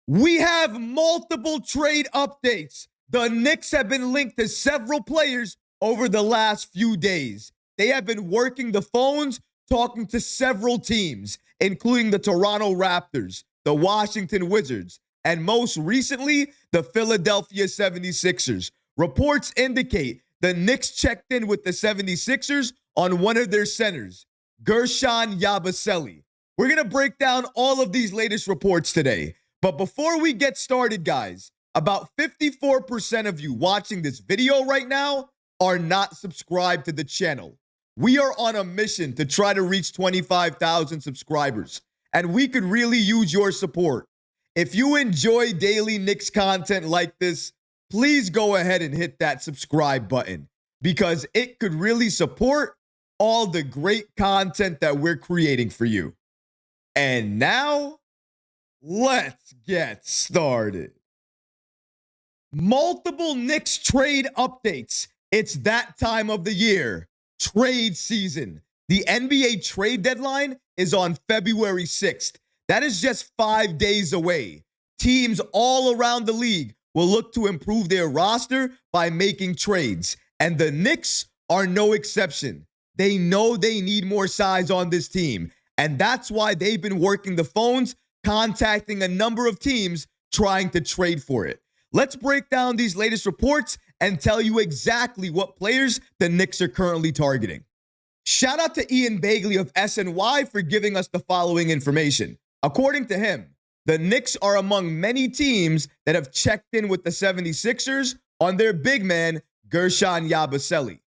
We have multiple trade updates. The Knicks have been linked to several players over the last few days. They have been working the phones, talking to several teams, including the Toronto Raptors, the Washington Wizards, and most recently, the Philadelphia 76ers. Reports indicate the Knicks checked in with the 76ers on one of their centers, Guerschon Yabusele. We're going to break down all of these latest reports today. But before we get started, guys, about 54% of you watching this video right now are not subscribed to the channel. We are on a mission to try to reach 25,000 subscribers, and we could really use your support. If you enjoy daily Knicks content like this, please go ahead and hit that subscribe button because it could really support all the great content that we're creating for you. And now, let's get started. Multiple Knicks trade updates. It's that time of the year. Trade season. The NBA trade deadline is on February 6th. That is just 5 days away. Teams all around the league will look to improve their roster by making trades. And the Knicks are no exception. They know they need more size on this team. And that's why they've been working the phones, contacting a number of teams trying to trade for it. Let's break down these latest reports and tell you exactly what players the Knicks are currently targeting. Shout out to Ian Bagley of SNY for giving us the following information. According to him, the Knicks are among many teams that have checked in with the 76ers on their big man, Guerschon Yabusele.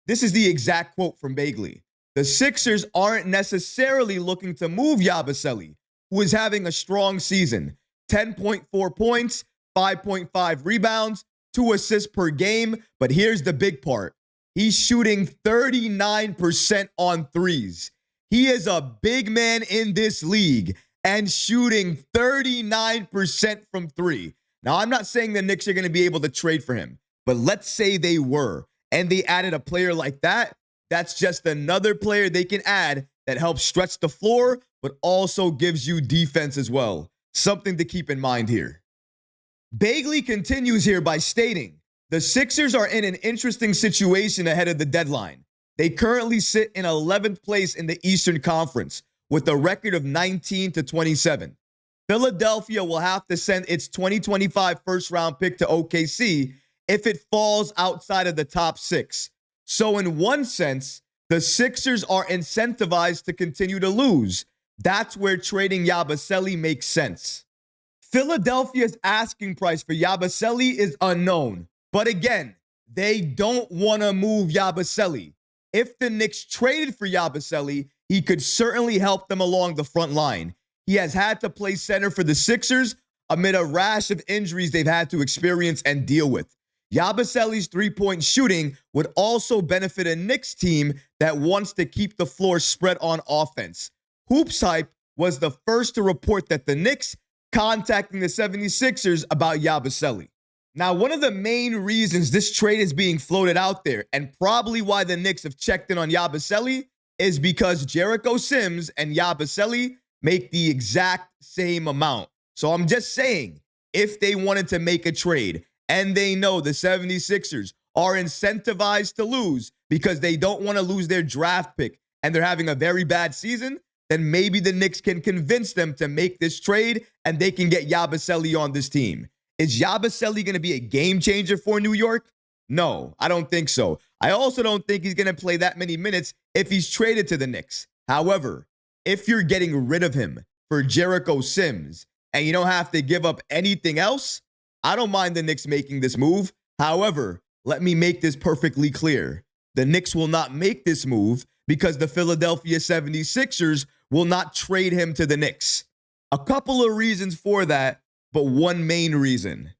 This is the exact quote from Bagley. The Sixers aren't necessarily looking to move Yabusele, who is having a strong season. 10.4 points, 5.5 rebounds, 2 assists per game. But here's the big part. He's shooting 39% on threes. He is a big man in this league and shooting 39% from three. Now, I'm not saying the Knicks are going to be able to trade for him, but let's say they were, and they added a player like that. That's just another player they can add that helps stretch the floor, but also gives you defense as well. Something to keep in mind here. Bagley continues here by stating, the Sixers are in an interesting situation ahead of the deadline. They currently sit in 11th place in the Eastern Conference with a record of 19-27. Philadelphia will have to send its 2025 first-round pick to OKC if it falls outside of the top 6. So in one sense, the Sixers are incentivized to continue to lose. That's where trading Yabusele makes sense. Philadelphia's asking price for Yabusele is unknown. But again, they don't want to move Yabusele. If the Knicks traded for Yabusele, he could certainly help them along the front line. He has had to play center for the Sixers amid a rash of injuries they've had to experience and deal with. Yabusele's three-point shooting would also benefit a Knicks team that wants to keep the floor spread on offense. Hoops Hype was the first to report that the Knicks contacting the 76ers about Yabusele. Now, one of the main reasons this trade is being floated out there, and probably why the Knicks have checked in on Yabusele, is because Jericho Sims and Yabusele make the exact same amount. So I'm just saying, if they wanted to make a trade, and they know the 76ers are incentivized to lose because they don't want to lose their draft pick and they're having a very bad season, then maybe the Knicks can convince them to make this trade and they can get Yabusele on this team. Is Yabusele going to be a game changer for New York? No, I don't think so. I also don't think he's going to play that many minutes if he's traded to the Knicks. However, if you're getting rid of him for Jericho Sims and you don't have to give up anything else, I don't mind the Knicks making this move. However, let me make this perfectly clear. The Knicks will not make this move because the Philadelphia 76ers will not trade him to the Knicks. A couple of reasons for that, but one main reason.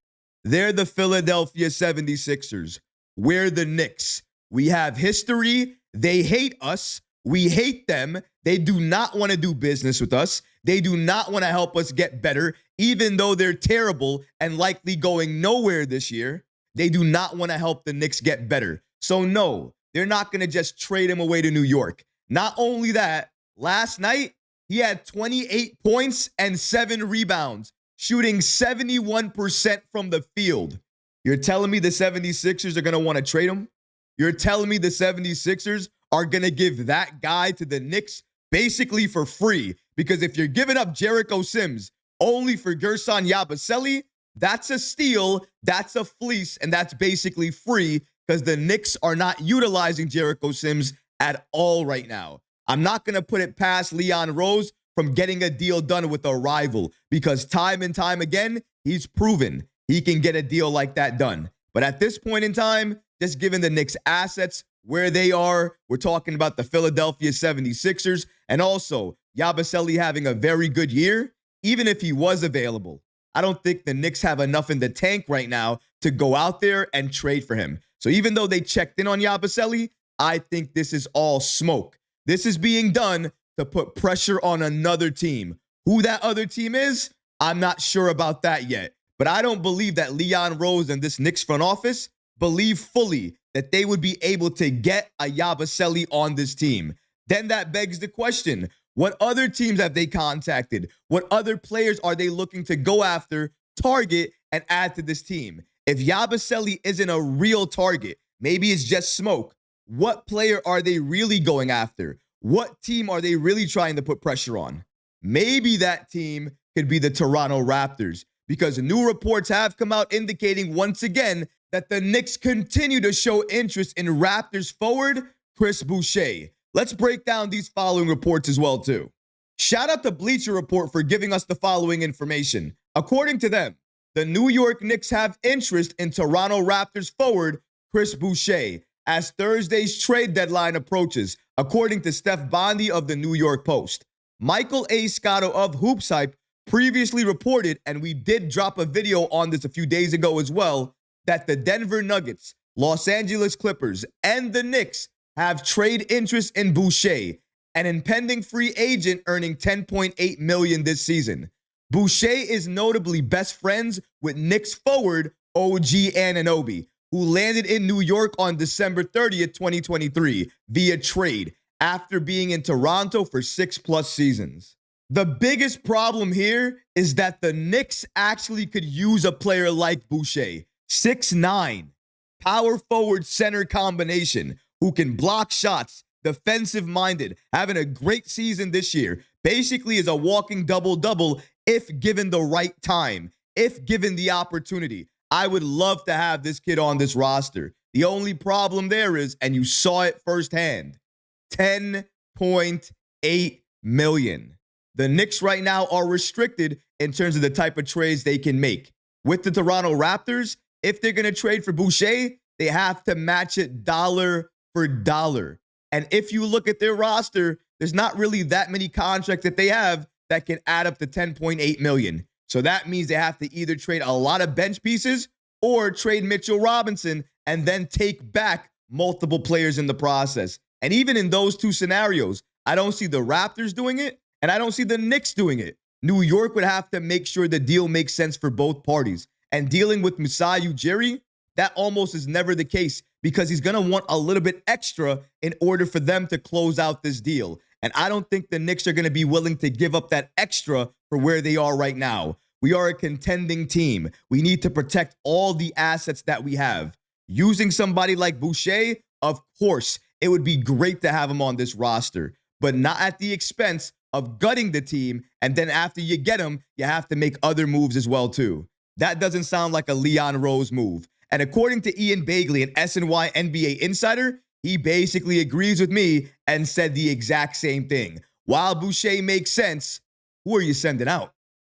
They're the Philadelphia 76ers. We're the Knicks. We have history. They hate us. We hate them. They do not want to do business with us. They do not want to help us get better, even though they're terrible and likely going nowhere this year. They do not want to help the Knicks get better. So no, they're not going to just trade him away to New York. Not only that, last night, he had 28 points and 7 rebounds, shooting 71% from the field. You're telling me the 76ers are going to want to trade him? You're telling me the 76ers are going to give that guy to the Knicks basically for free? Because if you're giving up Jericho Sims only for Guerschon Yabusele, that's a steal, that's a fleece, and that's basically free because the Knicks are not utilizing Jericho Sims at all right now. I'm not going to put it past Leon Rose from getting a deal done with a rival because time and time again, he's proven he can get a deal like that done. But at this point in time, just given the Knicks' assets, where they are, we're talking about the Philadelphia 76ers, and also Yabusele having a very good year, even if he was available. I don't think the Knicks have enough in the tank right now to go out there and trade for him. So even though they checked in on Yabusele, I think this is all smoke. This is being done to put pressure on another team. Who that other team is, I'm not sure about that yet. But I don't believe that Leon Rose and this Knicks front office believe fully that they would be able to get a Yabusele on this team. Then that begs the question, what other teams have they contacted? What other players are they looking to go after, target, and add to this team? If Yabusele isn't a real target, maybe it's just smoke. What player are they really going after? What team are they really trying to put pressure on? Maybe that team could be the Toronto Raptors, because new reports have come out indicating once again that the Knicks continue to show interest in Raptors forward Chris Boucher. Let's break down these following reports as well, too. Shout out to Bleacher Report for giving us the following information. According to them, the New York Knicks have interest in Toronto Raptors forward Chris Boucher as Thursday's trade deadline approaches, according to Steph Bondy of the New York Post. Michael A. Scotto of Hoops Hype previously reported, and we did drop a video on this a few days ago as well, that the Denver Nuggets, Los Angeles Clippers, and the Knicks have trade interest in Boucher, an impending free agent earning $10.8 million this season. Boucher is notably best friends with Knicks forward OG Anunoby, who landed in New York on December 30th, 2023 via trade after being in Toronto for 6+ seasons. The biggest problem here is that the Knicks actually could use a player like Boucher, 6'9", power forward center combination, who can block shots, defensive-minded, having a great season this year, basically is a walking double-double if given the right time, if given the opportunity. I would love to have this kid on this roster. The only problem there is, and you saw it firsthand, $10.8 million. The Knicks right now are restricted in terms of the type of trades they can make. With the Toronto Raptors, if they're going to trade for Boucher, they have to match it dollar for dollar. And if you look at their roster, there's not really that many contracts that they have that can add up to $10.8 million. So that means they have to either trade a lot of bench pieces or trade Mitchell Robinson and then take back multiple players in the process. And even in those two scenarios, I don't see the Raptors doing it, and I don't see the Knicks doing it. New York would have to make sure the deal makes sense for both parties. And dealing with Masai Ujiri, that almost is never the case because he's going to want a little bit extra in order for them to close out this deal. And I don't think the Knicks are going to be willing to give up that extra for where they are right now. We are a contending team. We need to protect all the assets that we have. Using somebody like Boucher, of course, it would be great to have him on this roster, but not at the expense of gutting the team. And then after you get him, you have to make other moves as well, too. That doesn't sound like a Leon Rose move. And according to Ian Bagley, an SNY NBA insider, he basically agrees with me and said the exact same thing. While Boucher makes sense, who are you sending out?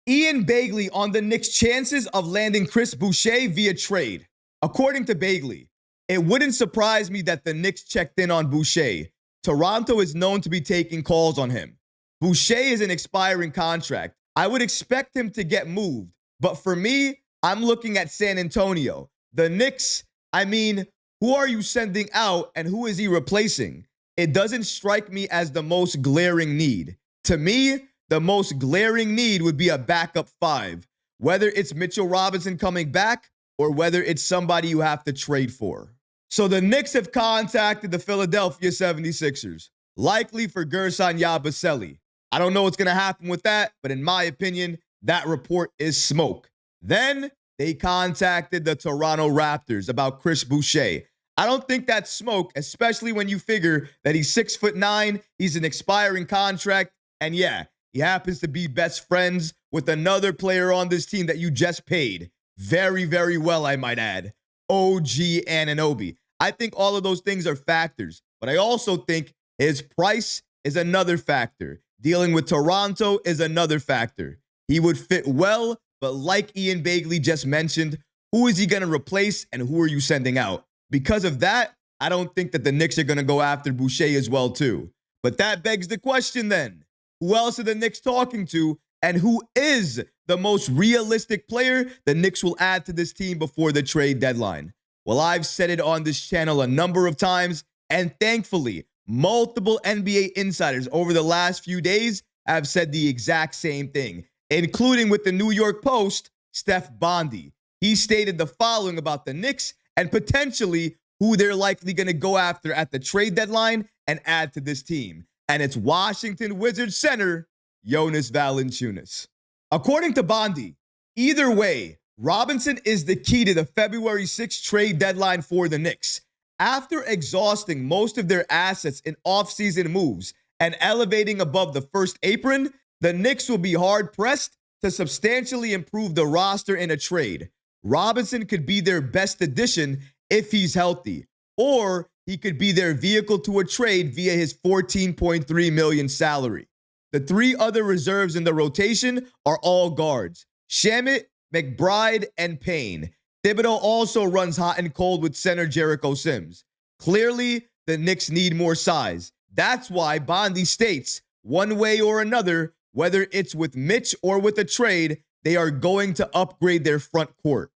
Ian Bagley on the Knicks' chances of landing Chris Boucher via trade. According to Bagley, it wouldn't surprise me that the Knicks checked in on Boucher. Toronto is known to be taking calls on him. Boucher is an expiring contract. I would expect him to get moved. But for me, I'm looking at San Antonio. The Knicks, I mean, who are you sending out and who is he replacing? It doesn't strike me as the most glaring need. To me, the most glaring need would be a backup five, whether it's Mitchell Robinson coming back or whether it's somebody you have to trade for. So the Knicks have contacted the Philadelphia 76ers, likely for Guerschon Yabusele. I don't know what's going to happen with that, but in my opinion, that report is smoke. Then they contacted the Toronto Raptors about Chris Boucher. I don't think that's smoke, especially when you figure that he's 6'9", he's an expiring contract, and yeah, he happens to be best friends with another player on this team that you just paid. Very, very well, I might add. OG Anunoby. I think all of those things are factors, but I also think his price is another factor. Dealing with Toronto is another factor. He would fit well, but like Ian Bagley just mentioned, who is he going to replace and who are you sending out? Because of that, I don't think that the Knicks are going to go after Boucher as well too. But that begs the question then, who else are the Knicks talking to, and who is the most realistic player the Knicks will add to this team before the trade deadline? Well, I've said it on this channel a number of times, and thankfully, multiple NBA insiders over the last few days have said the exact same thing, including with the New York Post, Steph Bondy. He stated the following about the Knicks and potentially who they're likely going to go after at the trade deadline and add to this team. And it's Washington Wizards center, Jonas Valanciunas. According to Bondy, either way, Robinson is the key to the February 6th trade deadline for the Knicks. After exhausting most of their assets in offseason moves and elevating above the first apron, the Knicks will be hard-pressed to substantially improve the roster in a trade. Robinson could be their best addition if he's healthy, or he could be their vehicle to a trade via his $14.3 million salary. The three other reserves in the rotation are all guards: Shamet, McBride, and Payne. Thibodeau also runs hot and cold with center Jericho Sims. Clearly, the Knicks need more size. That's why Bondy states, one way or another, whether it's with Mitch or with a trade, they are going to upgrade their front court.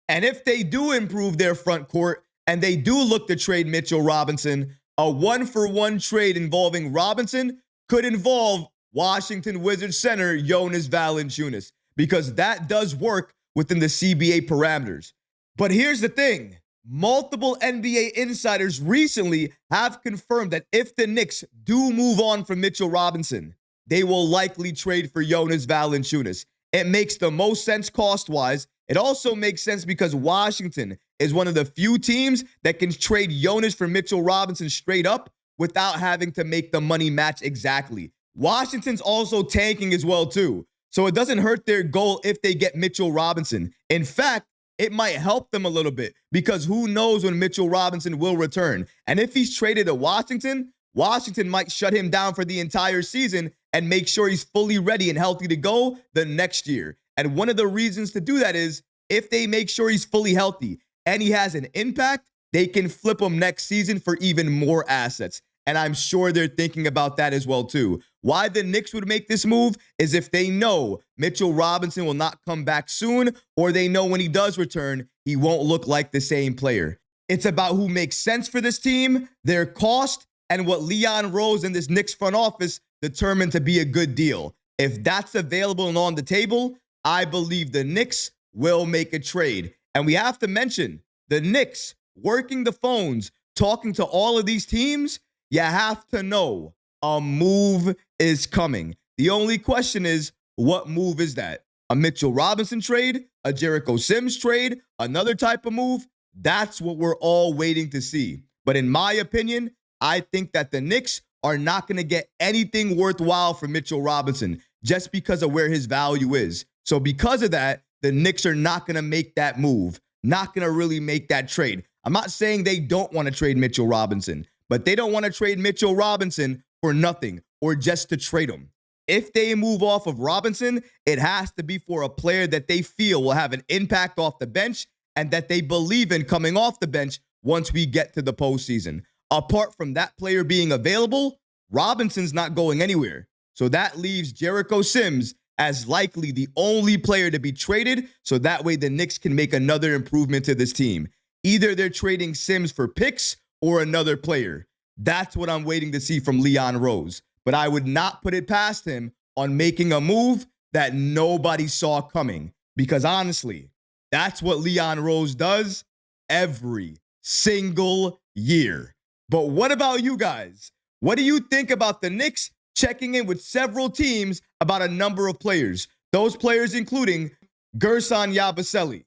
And if they do improve their front court and they do look to trade Mitchell Robinson, a one-for-one trade involving Robinson could involve Washington Wizards center Jonas Valanciunas, because that does work within the CBA parameters. But here's the thing. Multiple NBA insiders recently have confirmed that if the Knicks do move on from Mitchell Robinson, they will likely trade for Jonas Valanciunas. It makes the most sense cost-wise. It also makes sense because Washington is one of the few teams that can trade Jonas for Mitchell Robinson straight up without having to make the money match exactly. Washington's also tanking as well too, so it doesn't hurt their goal if they get Mitchell Robinson. In fact, it might help them a little bit because who knows when Mitchell Robinson will return. And if he's traded to Washington, Washington might shut him down for the entire season and make sure he's fully ready and healthy to go the next year. And one of the reasons to do that is if they make sure he's fully healthy and he has an impact, they can flip him next season for even more assets. And I'm sure they're thinking about that as well too. Why the Knicks would make this move is if they know Mitchell Robinson will not come back soon, or they know when he does return, he won't look like the same player. It's about who makes sense for this team, their cost, and what Leon Rose and this Knicks front office determined to be a good deal. If that's available and on the table, I believe the Knicks will make a trade. And we have to mention the Knicks working the phones, talking to all of these teams. You have to know a move is coming. The only question is, what move is that? A Mitchell Robinson trade? A Jericho Sims trade? Another type of move? That's what we're all waiting to see. But in my opinion, I think that the Knicks are not going to get anything worthwhile from Mitchell Robinson just because of where his value is. So because of that, the Knicks are not going to make that move, not going to really make that trade. I'm not saying they don't want to trade Mitchell Robinson, but they don't want to trade Mitchell Robinson for nothing or just to trade him. If they move off of Robinson, it has to be for a player that they feel will have an impact off the bench and that they believe in coming off the bench once we get to the postseason. Apart from that player being available, Robinson's not going anywhere. So that leaves Jericho Sims as likely the only player to be traded, so that way the Knicks can make another improvement to this team. Either they're trading Sims for picks or another player. That's what I'm waiting to see from Leon Rose. But I would not put it past him on making a move that nobody saw coming. Because honestly, that's what Leon Rose does every single year. But what about you guys? What do you think about the Knicks checking in with several teams about a number of players? Those players including Guerschon Yabusele,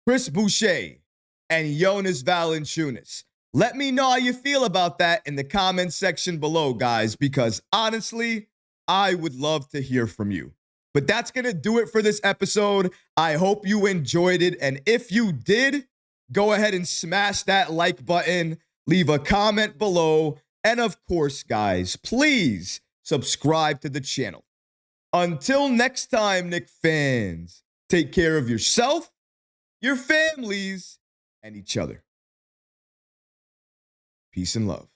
Chris Boucher, and Jonas Valanciunas. Let me know how you feel about that in the comments section below, guys, because honestly, I would love to hear from you. But that's going to do it for this episode. I hope you enjoyed it. And if you did, go ahead and smash that like button, leave a comment below, and of course, guys, please subscribe to the channel. Until next time, Knicks fans, take care of yourself, your families, and each other. Peace and love.